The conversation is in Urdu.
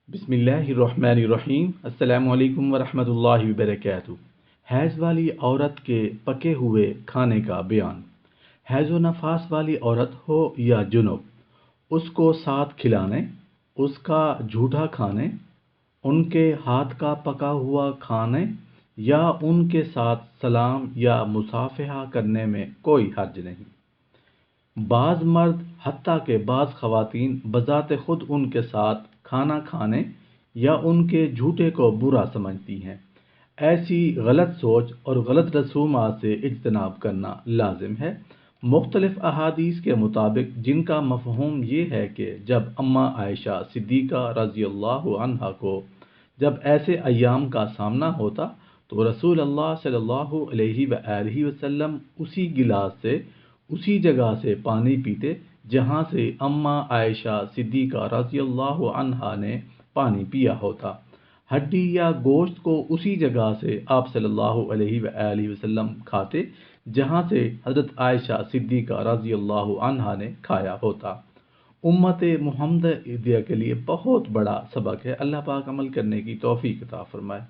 بسم اللہ الرحمن الرحیم۔ السلام علیکم ورحمۃ اللہ وبرکاتہ۔ حیض والی عورت کے پکے ہوئے کھانے کا بیان۔ حیض و نفاس والی عورت ہو یا جنب، اس کو ساتھ کھلانے، اس کا جھوٹا کھانے، ان کے ہاتھ کا پکا ہوا کھانے یا ان کے ساتھ سلام یا مصافحہ کرنے میں کوئی حرج نہیں۔ بعض مرد حتیٰ کہ بعض خواتین بذات خود ان کے ساتھ کھانا کھانے یا ان کے جھوٹے کو برا سمجھتی ہیں۔ ایسی غلط سوچ اور غلط رسومات سے اجتناب کرنا لازم ہے۔ مختلف احادیث کے مطابق جن کا مفہوم یہ ہے کہ جب اماں عائشہ صدیقہ رضی اللہ عنہا کو جب ایسے ایام کا سامنا ہوتا تو رسول اللہ صلی اللہ علیہ وآلہ وسلم اسی گلاس سے اسی جگہ سے پانی پیتے جہاں سے اماں عائشہ صدیقہ رضی اللہ عنہا نے پانی پیا ہوتا۔ ہڈی یا گوشت کو اسی جگہ سے آپ صلی اللہ علیہ وآلہ وسلم کھاتے جہاں سے حضرت عائشہ صدیقہ رضی اللہ عنہا نے کھایا ہوتا۔ امت محمدیہ کے لیے بہت بڑا سبق ہے۔ اللہ پاک عمل کرنے کی توفیق عطا فرمائے۔